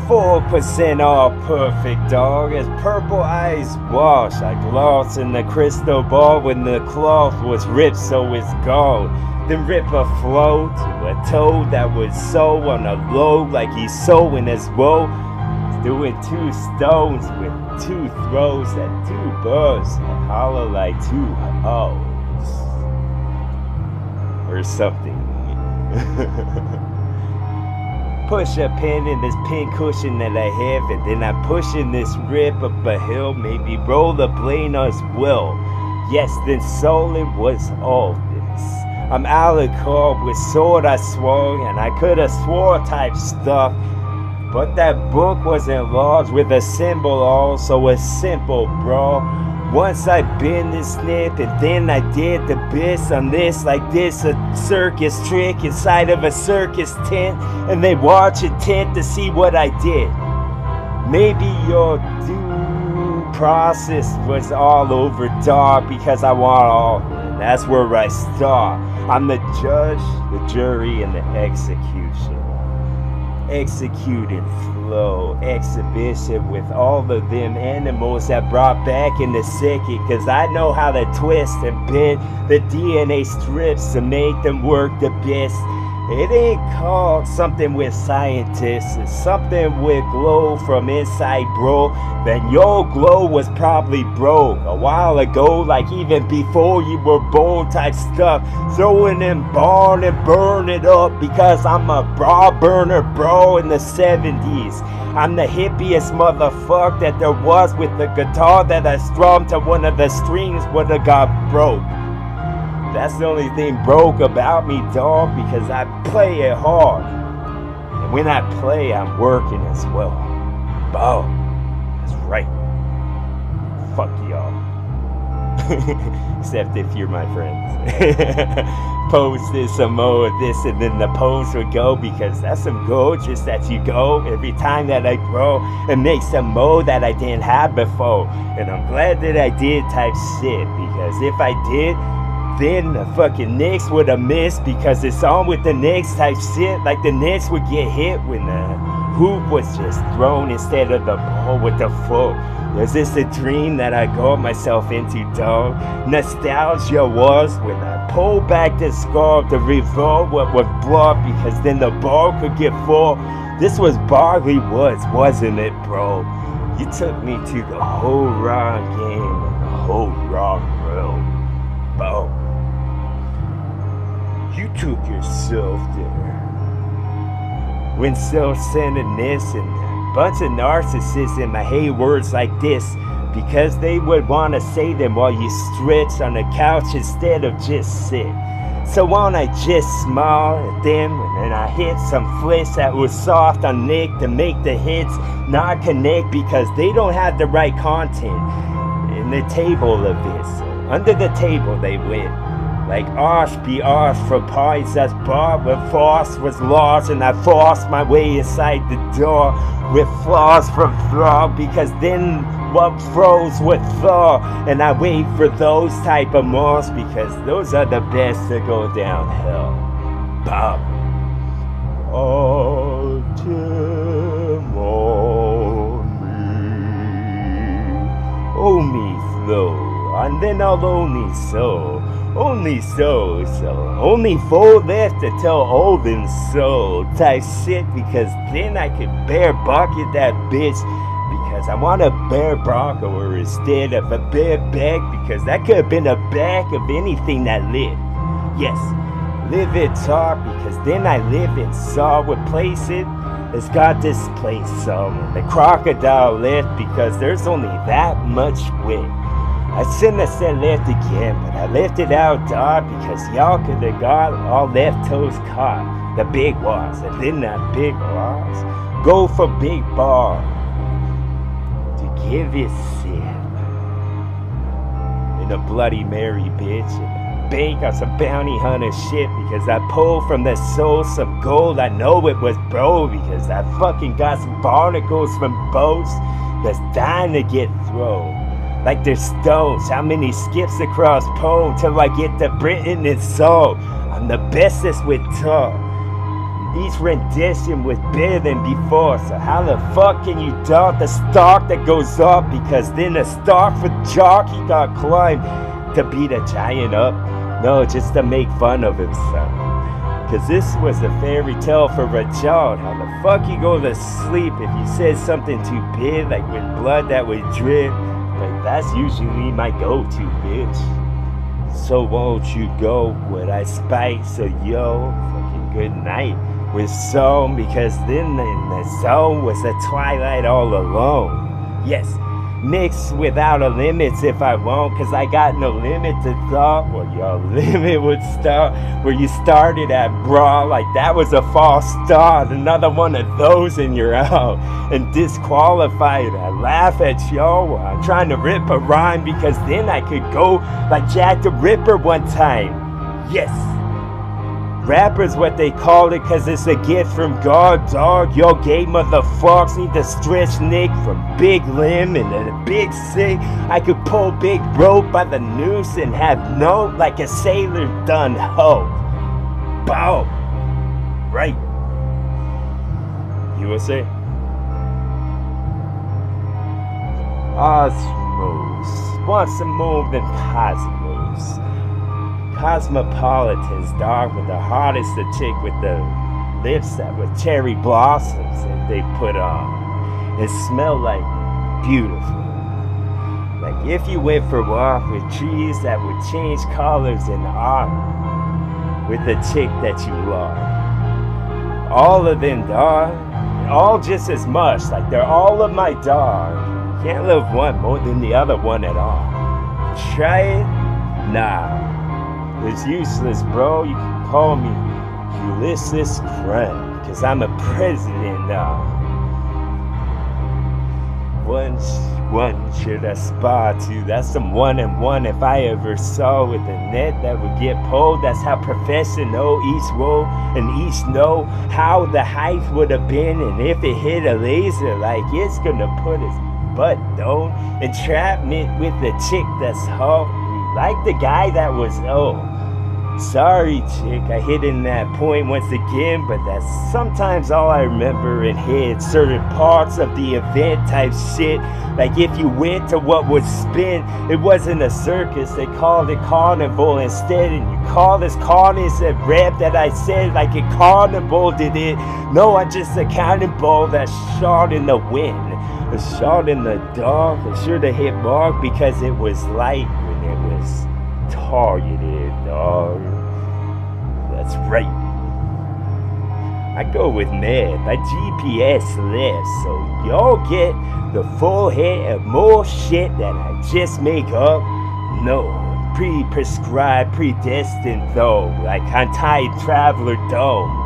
4% all perfect, dog. As purple eyes wash like gloss in the crystal ball when the cloth was ripped so it's gold. Then rip a flow to a toe that was so on a low like he's sowing his woe. Doing 2 stones with 2 throws at 2 bows that hollow like 2 O's. Or something. Push a pin in this pin cushion that I have, and then I push in this rip up a hill, maybe roll the blade as well. Yes, then soul it was all this. I'm Alucard with sword I swung, and I coulda swore type stuff, but that book wasn't large with a symbol all, so it's simple, bro. Once I bend this snip, and then I did the best on this like this, a circus trick inside of a circus tent, and they watch intent to see what I did. Maybe your due process was all over dark because I want all, and that's where I start. I'm the judge, the jury, and the execution. Executing flow, exhibition with all of them animals that brought back in the second, cause I know how to twist and bend the DNA strips to make them work the best. It ain't called something with scientists, it's something with glow from inside, bro. Then your glow was probably broke a while ago, like even before you were born type stuff. Throwing in barn and burn it up because I'm a bra burner, bro, in the 70s. I'm the hippiest motherfucker that there was with the guitar that I strummed to one of the strings would've got broke. That's the only thing broke about me, dog, because I play it hard. And when I play, I'm working as well. Bow. That's right. Fuck y'all. Except if you're my friends. Post this, some more of this, and then the post would go, because that's some gorgeous that you go every time that I grow and make some more that I didn't have before. And I'm glad that I did type shit, because if I did, then the fucking Knicks would have missed, because it's on with the Knicks type shit. Like the Knicks would get hit when the hoop was just thrown instead of the ball with the foot. Was this a dream that I got myself into, dog? Nostalgia was when I pulled back the scarf to revolve what was blood, because then the ball could get full. This was Barley Woods, wasn't it, bro? You took me to the whole wrong game and the whole wrong road, bro. You took yourself there. When self-centeredness and a bunch of narcissism, I hate words like this, because they would want to say them while you stretch on the couch instead of just sit. So why don't I just smile at them, and then I hit some flesh that was soft on Nick to make the hits not connect, because they don't have the right content in the table of this. Under the table they went. Like Osh be Osh from pies that's bought when Frost was lost, and I forced my way inside the door with flaws from thaw, because then what froze would thaw, and I wait for those type of moths, because those are the best to go downhill. Bob. Autumn on me. Oh me flow, and then I'll only sow. Only so, only 4 left to tell old and so type shit, because then I could bear bucket that bitch, because I want a bear bronco instead of a bear back, because that could have been a back of anything that lived. Yes, live it talk, because then I live and saw what place it has got this place some. The crocodile left because there's only that much wit. I shouldn't have said left again, but I left it out, dog, because y'all could have got all left toes caught. The big ones, and then the big ones go for big bar to give it sip. In a Bloody Mary, bitch, and bank on some bounty hunter shit, because I pulled from the soul some gold. I know it was bro, because I fucking got some barnacles from boats that's dying to get thrown. Like they're stones, how many skips across pole till I get to Britain and soul. I'm the bestest with tongue. Each rendition was better than before. So how the fuck can you doubt the stalk that goes up? Because then the stalk for Jock, he got climbed to beat a giant up. No, just to make fun of himself. Cause this was a fairy tale for a child. How the fuck you go to sleep if you said something too big, like with blood that would drip? But that's usually my go-to, bitch. So won't you go with I spike? So yo, fucking good night with zone, because then in the zone was the twilight all alone. Yes, mixed without a limits if I want, cause I got no limit to thought. Well, your limit would start where you started at, bra. Like that was a false start. Another one of those and you're out and disqualified. I laugh at yo. I'm trying to rip a rhyme because then I could go like Jack the Ripper one time. Yes. Rappers what they call it, cause it's a gift from God, dog. Yo gay motherfuckers need to stretch Nick from big limb and then a big sick. I could pull big rope by the noose and have no like a sailor done ho. Bow. Right. USA. Osmos wants to move than Cosmos. Cosmopolitans, dog, with the hottest the chick with the lips that were cherry blossoms that they put on. It smelled like beautiful. Like if you went for a walk with trees that would change colors in autumn with the chick that you love. All of them, dog, all just as much. Like they're all of my dog. Can't love one more than the other one at all. Try it? Nah. It's useless, bro. You can call me Ulysses Crumb, cause I'm a president now. One should aspire to. That's some one-on-one if I ever saw with a net that would get pulled. That's how professional each roll and each know how the height would have been. And if it hit a laser, like it's gonna put his butt down. Entrapment with the chick that's ho. Like the guy that was sorry chick, I hit in that point once again, but that's sometimes all I remember in head. Certain parts of the event type shit. Like if you went to what was spin, it wasn't a circus, they called it carnival instead. And you call this carnage a rap that I said like a carnival did it. No, I just a cannonball that shot in the wind. A shot in the dark. It should have hit mark because it was light when it was targeted, dog. That's right. I go with mad. My GPS left, so y'all get the full hit of more shit that I just make up. No, pre-prescribed, predestined though, like Untied Traveler Dome.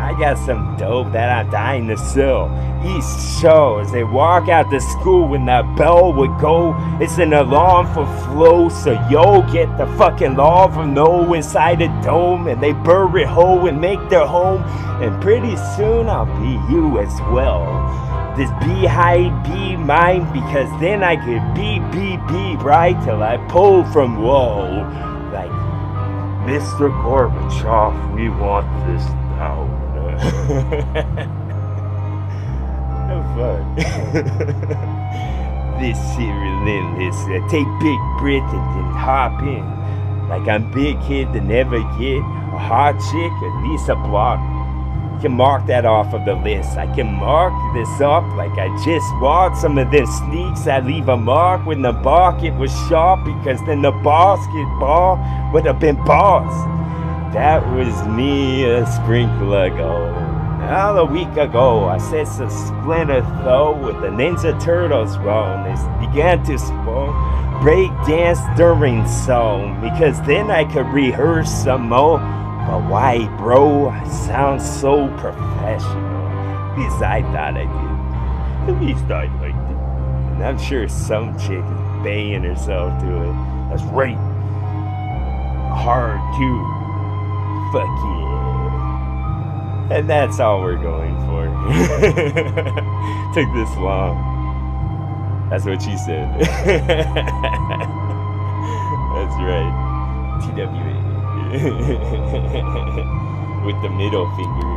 I got some dope that I'm dying to sell. Each show as they walk out to school when that bell would go, it's an alarm for flow. So yo get the fucking law from no inside a dome, and they bury it whole and make their home. And pretty soon I'll be you as well. This beehive be mine, because then I could be right till I pull from whoa. Like Mr. Gorbachev, we want this now. No fun. This shit relentless. Take big breath and then hop in. Like I'm big kid to never get a hot chick, at least a block. You can mark that off of the list. I can mark this up like I just walked some of them sneaks. I leave a mark when the bucket was sharp, because then the basketball would have been boss. That was me a sprinkle ago. Now a week ago, I said some splinter though with the Ninja Turtles wrong. They began to spawn break dance during song, because then I could rehearse some more. But why, bro? I sound so professional. At least I thought I did. At least I liked it. And I'm sure some chick is banging herself to it. That's right. Hard too. Fuck yeah. And that's all we're going for. Took this long. That's what she said. That's right. TWA. With the middle finger.